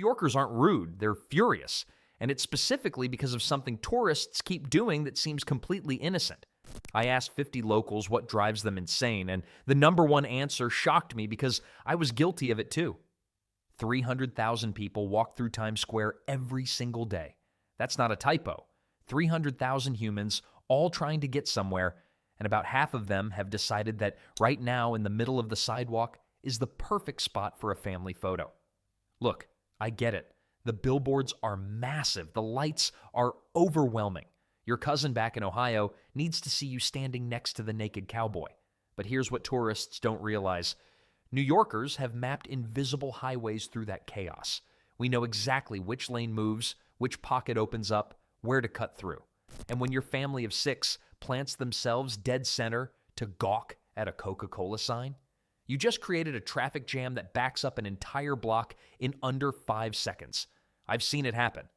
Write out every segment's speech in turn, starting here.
Yorkers aren't rude, they're furious. And it's specifically because of something tourists keep doing that seems completely innocent. I asked 50 locals what drives them insane, and the number one answer shocked me because I was guilty of it too. 300,000 people walk through Times Square every single day. That's not a typo. 300,000 humans all trying to get somewhere, and about half of them have decided that right now in the middle of the sidewalk is the perfect spot for a family photo. Look, I get it. The billboards are massive. The lights are overwhelming. Your cousin back in Ohio needs to see you standing next to the naked cowboy. But here's what tourists don't realize. New Yorkers have mapped invisible highways through that chaos. We know exactly which lane moves, which pocket opens up, where to cut through. And when your family of 6 plants themselves dead center to gawk at a Coca-Cola sign, you just created a traffic jam that backs up an entire block in under 5 seconds. I've seen it happen.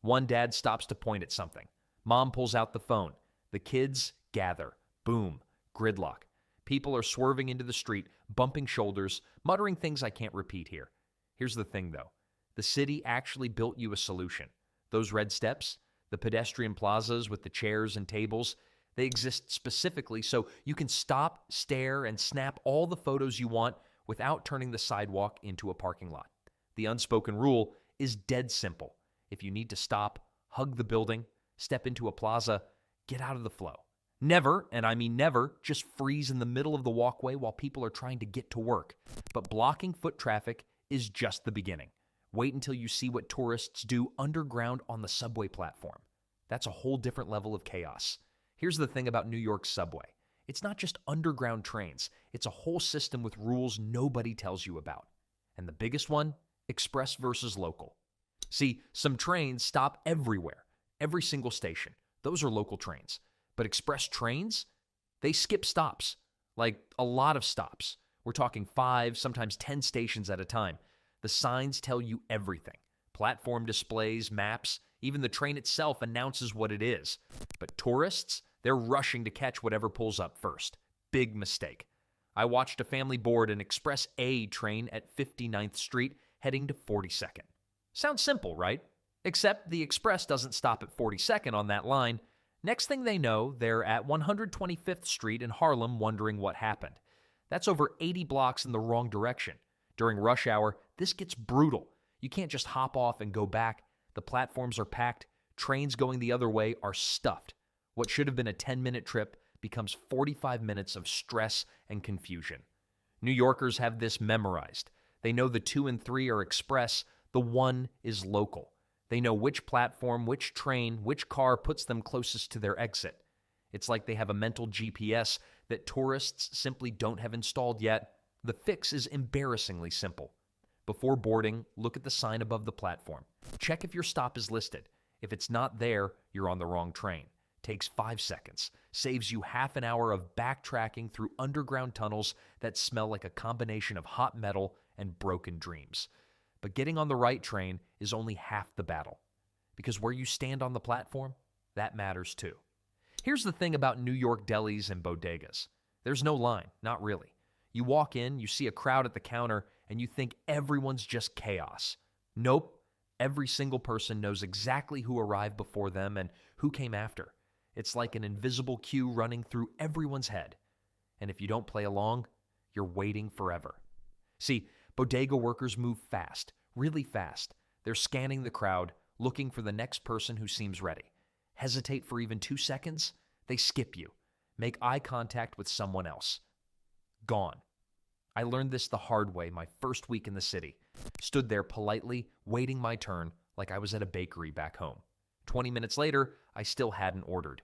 One dad stops to point at something. Mom pulls out the phone. The kids gather. Boom. Gridlock. People are swerving into the street, bumping shoulders, muttering things I can't repeat here. Here's the thing, though. The city actually built you a solution. Those red steps, the pedestrian plazas with the chairs and tables, they exist specifically so you can stop, stare, and snap all the photos you want without turning the sidewalk into a parking lot. The unspoken rule is dead simple. If you need to stop, hug the building, step into a plaza, get out of the flow. Never, and I mean never, just freeze in the middle of the walkway while people are trying to get to work. But blocking foot traffic is just the beginning. Wait until you see what tourists do underground on the subway platform. That's a whole different level of chaos. Here's the thing about New York's subway. It's not just underground trains. It's a whole system with rules nobody tells you about. And the biggest one? Express versus local. See, some trains stop everywhere, every single station. Those are local trains. But express trains, they skip stops, like a lot of stops. We're talking 5, sometimes 10 stations at a time. The signs tell you everything. Platform displays, maps, even the train itself announces what it is. But tourists, they're rushing to catch whatever pulls up first. Big mistake. I watched a family board an Express A train at 59th Street heading to 42nd. Sounds simple, right? Except the Express doesn't stop at 42nd on that line. Next thing they know, they're at 125th Street in Harlem wondering what happened. That's over 80 blocks in the wrong direction. During rush hour, this gets brutal. You can't just hop off and go back. The platforms are packed. Trains going the other way are stuffed. What should have been a 10-minute trip becomes 45 minutes of stress and confusion. New Yorkers have this memorized. They know the 2 and 3 are express. The 1 is local. They know which platform, which train, which car puts them closest to their exit. It's like they have a mental GPS that tourists simply don't have installed yet. The fix is embarrassingly simple. Before boarding, look at the sign above the platform. Check if your stop is listed. If it's not there, you're on the wrong train. Takes 5 seconds. Saves you half an hour of backtracking through underground tunnels that smell like a combination of hot metal and broken dreams. But getting on the right train is only half the battle. Because where you stand on the platform, that matters too. Here's the thing about New York delis and bodegas. There's no line, not really. You walk in, you see a crowd at the counter, and you think everyone's just chaos. Nope. Every single person knows exactly who arrived before them and who came after. It's like an invisible queue running through everyone's head. And if you don't play along, you're waiting forever. See, bodega workers move fast, really fast. They're scanning the crowd, looking for the next person who seems ready. Hesitate for even 2 seconds, they skip you. Make eye contact with someone else. Gone. I learned this the hard way my first week in the city. Stood there politely, waiting my turn like I was at a bakery back home. 20 minutes later, I still hadn't ordered.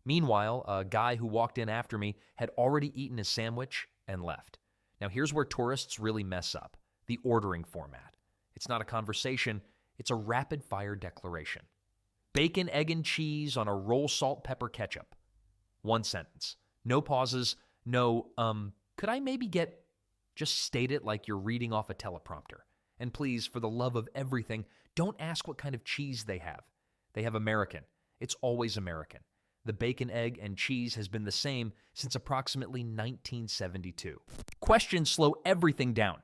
Meanwhile, a guy who walked in after me had already eaten his sandwich and left. Now here's where tourists really mess up. The ordering format. It's not a conversation, it's a rapid-fire declaration. Bacon, egg, and cheese on a roll salt pepper ketchup. 1 sentence. No pauses, no, could I maybe get... Just state it like you're reading off a teleprompter. And please, for the love of everything, don't ask what kind of cheese they have. They have American. It's always American. The bacon, egg, and cheese has been the same since approximately 1972. Questions slow everything down.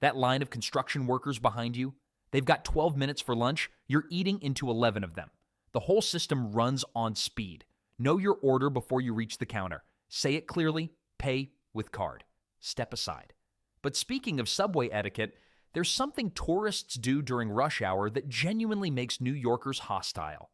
That line of construction workers behind you, They've got 12 minutes for lunch. You're eating into 11 of them. The whole system runs on speed. Know your order before you reach the counter. Say it clearly. Pay with card. Step aside. But speaking of subway etiquette, there's something tourists do during rush hour that genuinely makes New Yorkers hostile.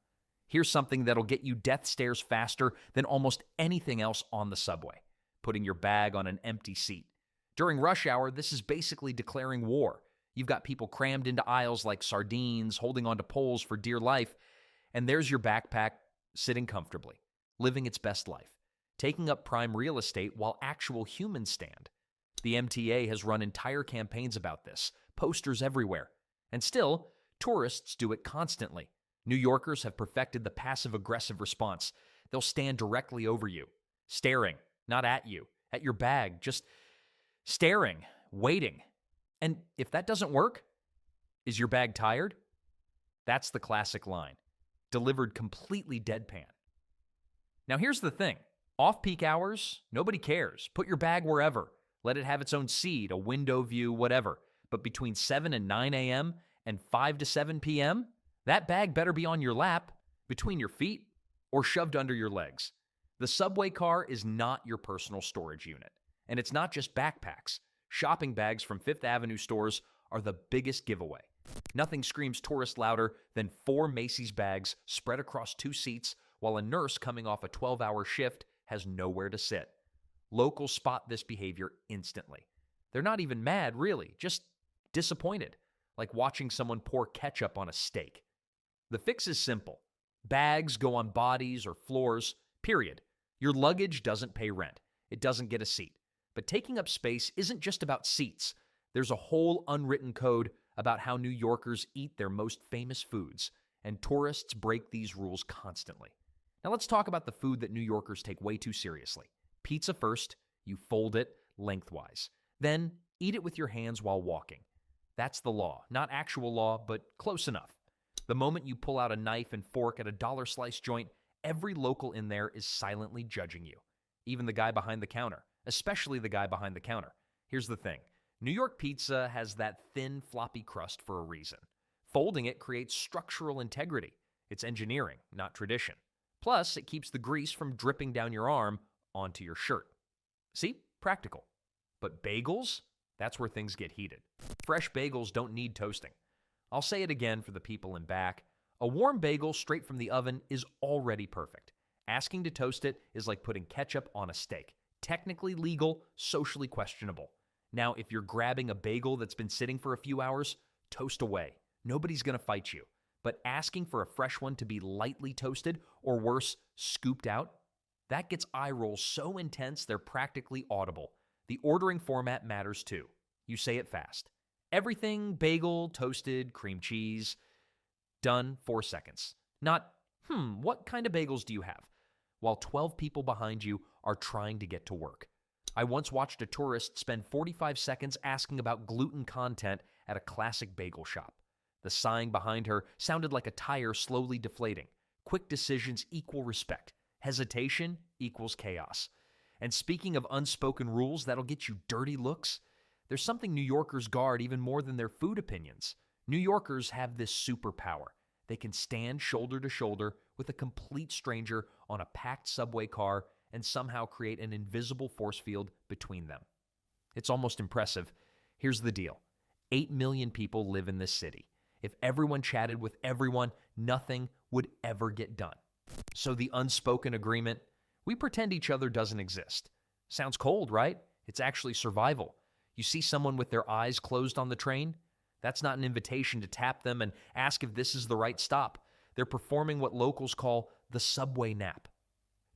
Here's something that'll get you death stares faster than almost anything else on the subway: putting your bag on an empty seat. During rush hour, this is basically declaring war. You've got people crammed into aisles like sardines, holding onto poles for dear life, and there's your backpack sitting comfortably, living its best life, taking up prime real estate while actual humans stand. The MTA has run entire campaigns about this, posters everywhere. And still, tourists do it constantly. New Yorkers have perfected the passive-aggressive response. They'll stand directly over you, staring, not at you, at your bag, just staring, waiting. And if that doesn't work, is your bag tired? That's the classic line, delivered completely deadpan. Now here's the thing. Off-peak hours, nobody cares. Put your bag wherever. Let it have its own seat, a window view, whatever. But between 7 and 9 a.m. and 5 to 7 p.m., that bag better be on your lap, between your feet, or shoved under your legs. The subway car is not your personal storage unit. And it's not just backpacks. Shopping bags from Fifth Avenue stores are the biggest giveaway. Nothing screams tourist louder than 4 Macy's bags spread across 2 seats while a nurse coming off a 12-hour shift has nowhere to sit. Locals spot this behavior instantly. They're not even mad, really, just disappointed, like watching someone pour ketchup on a steak. The fix is simple. Bags go on bodies or floors, period. Your luggage doesn't pay rent. It doesn't get a seat. But taking up space isn't just about seats. There's a whole unwritten code about how New Yorkers eat their most famous foods, and tourists break these rules constantly. Now let's talk about the food that New Yorkers take way too seriously. Pizza first, you fold it lengthwise. Then eat it with your hands while walking. That's the law. Not actual law, but close enough. The moment you pull out a knife and fork at a dollar slice joint, every local in there is silently judging you. Even the guy behind the counter. Especially the guy behind the counter. Here's the thing. New York pizza has that thin, floppy crust for a reason. Folding it creates structural integrity. It's engineering, not tradition. Plus, it keeps the grease from dripping down your arm onto your shirt. See? Practical. But bagels? That's where things get heated. Fresh bagels don't need toasting. I'll say it again for the people in back. A warm bagel straight from the oven is already perfect. Asking to toast it is like putting ketchup on a steak. Technically legal, socially questionable. Now, if you're grabbing a bagel that's been sitting for a few hours, toast away. Nobody's going to fight you. But asking for a fresh one to be lightly toasted, or worse, scooped out, that gets eye rolls so intense they're practically audible. The ordering format matters too. You say it fast. Everything bagel, toasted, cream cheese, done 4 seconds. Not, what kind of bagels do you have? While 12 people behind you are trying to get to work. I once watched a tourist spend 45 seconds asking about gluten content at a classic bagel shop. The sighing behind her sounded like a tire slowly deflating. Quick decisions equal respect. Hesitation equals chaos. And speaking of unspoken rules that'll get you dirty looks, there's something New Yorkers guard even more than their food opinions. New Yorkers have this superpower. They can stand shoulder to shoulder with a complete stranger on a packed subway car and somehow create an invisible force field between them. It's almost impressive. Here's the deal. 8 million people live in this city. If everyone chatted with everyone, nothing would ever get done. So the unspoken agreement, we pretend each other doesn't exist. Sounds cold, right? It's actually survival. You see someone with their eyes closed on the train? That's not an invitation to tap them and ask if this is the right stop. They're performing what locals call the subway nap.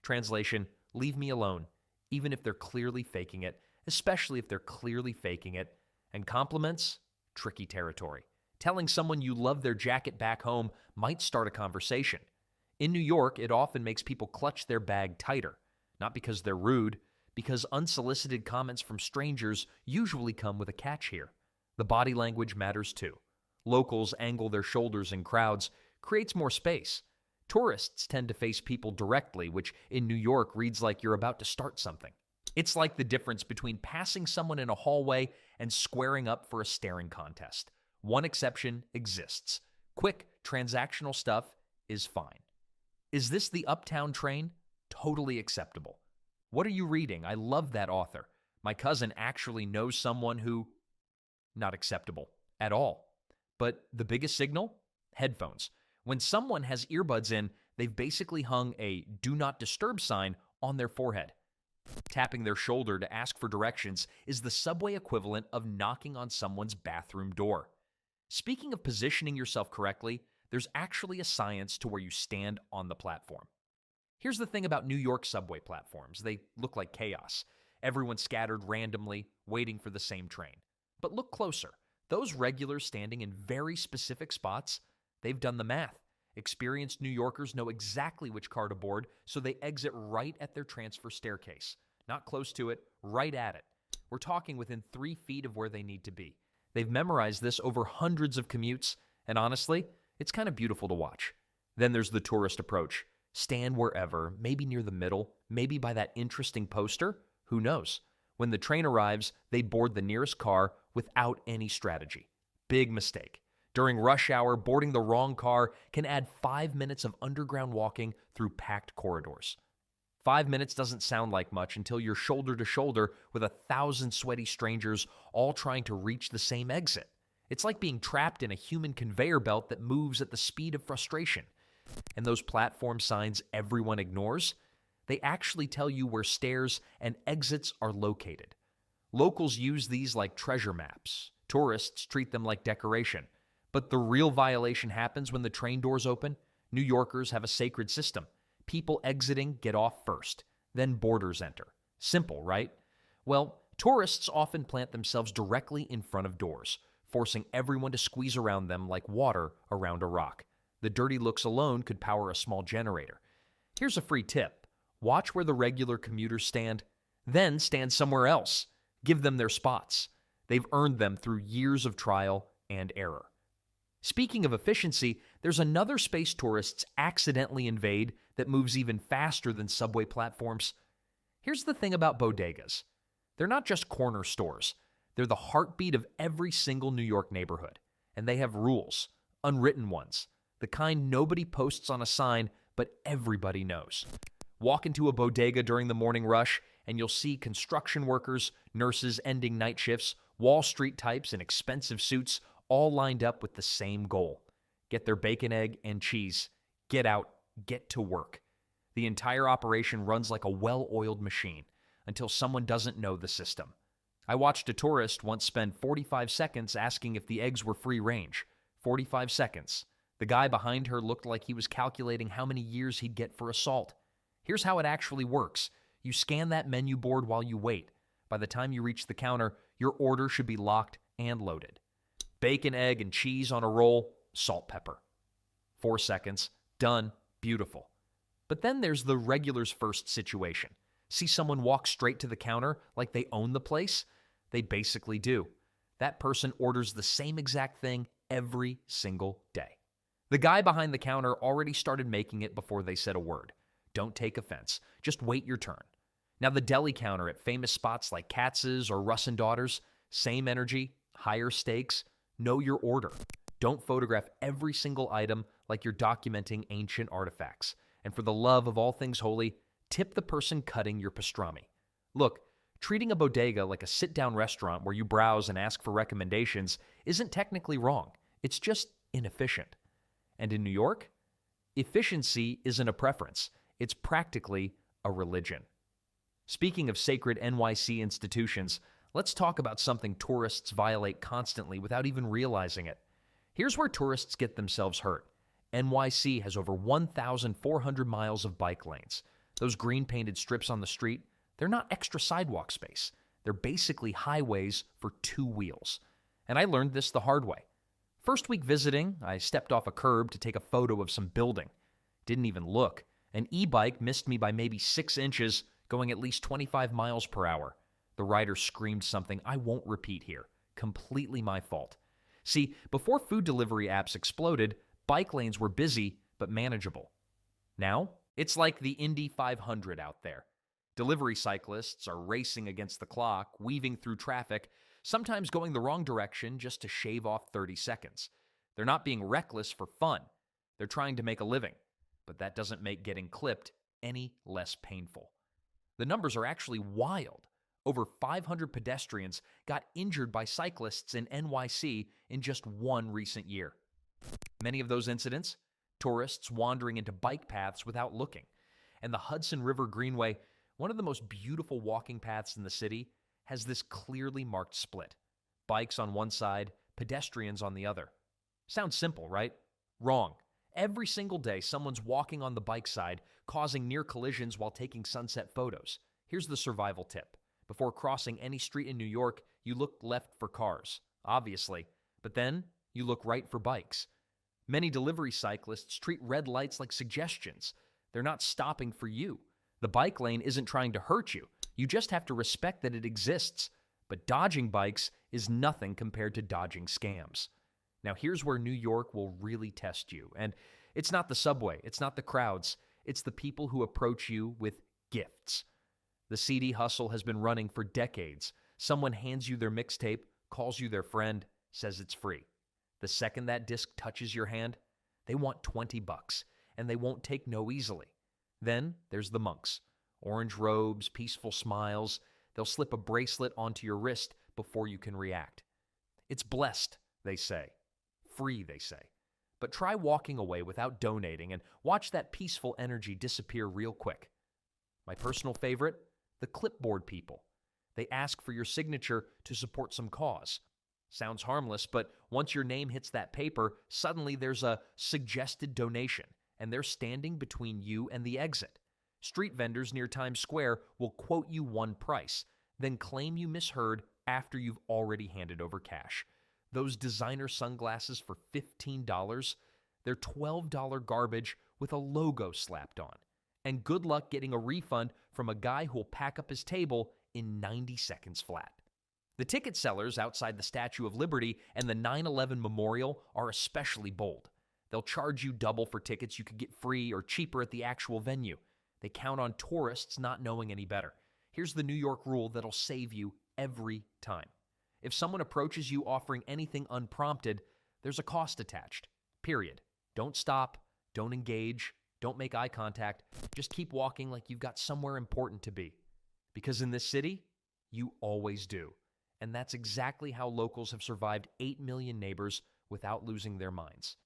Translation, leave me alone, even if they're clearly faking it, especially if they're clearly faking it. And compliments? Tricky territory. Telling someone you love their jacket back home might start a conversation. In New York, it often makes people clutch their bag tighter. Not because they're rude, because unsolicited comments from strangers usually come with a catch here. The body language matters too. Locals angle their shoulders in crowds, creates more space. Tourists tend to face people directly, which in New York reads like you're about to start something. It's like the difference between passing someone in a hallway and squaring up for a staring contest. One exception exists. Quick, transactional stuff is fine. Is this the Uptown train? Totally acceptable. What are you reading? I love that author. My cousin actually knows someone who... Not acceptable at all. But the biggest signal? Headphones. When someone has earbuds in, they've basically hung a do not disturb sign on their forehead. Tapping their shoulder to ask for directions is the subway equivalent of knocking on someone's bathroom door. Speaking of positioning yourself correctly, there's actually a science to where you stand on the platform. Here's the thing about New York subway platforms. They look like chaos. Everyone scattered randomly, waiting for the same train. But look closer. Those regulars standing in very specific spots, they've done the math. Experienced New Yorkers know exactly which car to board, so they exit right at their transfer staircase. Not close to it, right at it. We're talking within 3 feet of where they need to be. They've memorized this over hundreds of commutes, and honestly, it's kind of beautiful to watch. Then there's the tourist approach. Stand wherever, maybe near the middle, maybe by that interesting poster. Who knows? When the train arrives, they board the nearest car without any strategy. Big mistake. During rush hour, boarding the wrong car can add 5 minutes of underground walking through packed corridors. 5 minutes doesn't sound like much until you're shoulder to shoulder with 1,000 sweaty strangers all trying to reach the same exit. It's like being trapped in a human conveyor belt that moves at the speed of frustration. And those platform signs everyone ignores, they actually tell you where stairs and exits are located. Locals use these like treasure maps. Tourists treat them like decoration. But the real violation happens when the train doors open. New Yorkers have a sacred system. People exiting get off first, then boarders enter. Simple, right? Well, tourists often plant themselves directly in front of doors, forcing everyone to squeeze around them like water around a rock. The dirty looks alone could power a small generator. Here's a free tip. Watch where the regular commuters stand, then stand somewhere else. Give them their spots. They've earned them through years of trial and error. Speaking of efficiency, there's another space tourists accidentally invade that moves even faster than subway platforms. Here's the thing about bodegas. They're not just corner stores. They're the heartbeat of every single New York neighborhood. And they have rules, unwritten ones, the kind nobody posts on a sign, but everybody knows. Walk into a bodega during the morning rush, and you'll see construction workers, nurses ending night shifts, Wall Street types in expensive suits, all lined up with the same goal. Get their bacon, egg, and cheese. Get out. Get to work. The entire operation runs like a well-oiled machine until someone doesn't know the system. I watched a tourist once spend 45 seconds asking if the eggs were free range. 45 seconds. The guy behind her looked like he was calculating how many years he'd get for assault. Here's how it actually works. You scan that menu board while you wait. By the time you reach the counter, your order should be locked and loaded. Bacon, egg, and cheese on a roll, salt, pepper. 4 seconds. Done. Beautiful. But then there's the regulars first situation. See someone walk straight to the counter like they own the place? They basically do. That person orders the same exact thing every single day. The guy behind the counter already started making it before they said a word. Don't take offense. Just wait your turn. Now the deli counter at famous spots like Katz's or Russ and Daughters, same energy, higher stakes. Know your order. Don't photograph every single item like you're documenting ancient artifacts. And for the love of all things holy, tip the person cutting your pastrami. Look, treating a bodega like a sit-down restaurant where you browse and ask for recommendations isn't technically wrong. It's just inefficient. And in New York, efficiency isn't a preference. It's practically a religion. Speaking of sacred NYC institutions, let's talk about something tourists violate constantly without even realizing it. Here's where tourists get themselves hurt. NYC has over 1,400 miles of bike lanes. Those green painted strips on the street, they're not extra sidewalk space. They're basically highways for 2 wheels. And I learned this the hard way. First week visiting, I stepped off a curb to take a photo of some building. Didn't even look. An e-bike missed me by maybe 6 inches, going at least 25 miles per hour. The rider screamed something I won't repeat here. Completely my fault. See, before food delivery apps exploded, bike lanes were busy but manageable. Now, it's like the Indy 500 out there. Delivery cyclists are racing against the clock, weaving through traffic, sometimes going the wrong direction just to shave off 30 seconds. They're not being reckless for fun. They're trying to make a living. But that doesn't make getting clipped any less painful. The numbers are actually wild. Over 500 pedestrians got injured by cyclists in NYC in just one recent year. Many of those incidents, tourists wandering into bike paths without looking. And the Hudson River Greenway, one of the most beautiful walking paths in the city, has this clearly marked split. Bikes on one side, pedestrians on the other. Sounds simple, right? Wrong. Every single day, someone's walking on the bike side, causing near collisions while taking sunset photos. Here's the survival tip. Before crossing any street in New York, you look left for cars, obviously, but then you look right for bikes. Many delivery cyclists treat red lights like suggestions. They're not stopping for you. The bike lane isn't trying to hurt you. You just have to respect that it exists. But dodging bikes is nothing compared to dodging scams. Now, here's where New York will really test you. And it's not the subway, it's not the crowds, it's the people who approach you with gifts. The CD hustle has been running for decades. Someone hands you their mixtape, calls you their friend, says it's free. The second that disc touches your hand, they want $20, and they won't take no easily. Then there's the monks. Orange robes, peaceful smiles. They'll slip a bracelet onto your wrist before you can react. It's blessed, they say. Free, they say. But try walking away without donating and watch that peaceful energy disappear real quick. My personal favorite, the clipboard people. They ask for your signature to support some cause. Sounds harmless, but once your name hits that paper, suddenly there's a suggested donation, and they're standing between you and the exit. Street vendors near Times Square will quote you one price, then claim you misheard after you've already handed over cash. Those designer sunglasses for $15, they're $12 garbage with a logo slapped on. And good luck getting a refund from a guy who'll pack up his table in 90 seconds flat. The ticket sellers outside the Statue of Liberty and the 9/11 Memorial are especially bold. They'll charge you double for tickets you could get free or cheaper at the actual venue. They count on tourists not knowing any better. Here's the New York rule that'll save you every time. If someone approaches you offering anything unprompted, there's a cost attached. Period. Don't stop. Don't engage. Don't make eye contact. Just keep walking like you've got somewhere important to be. Because in this city, you always do. And that's exactly how locals have survived 8 million neighbors without losing their minds.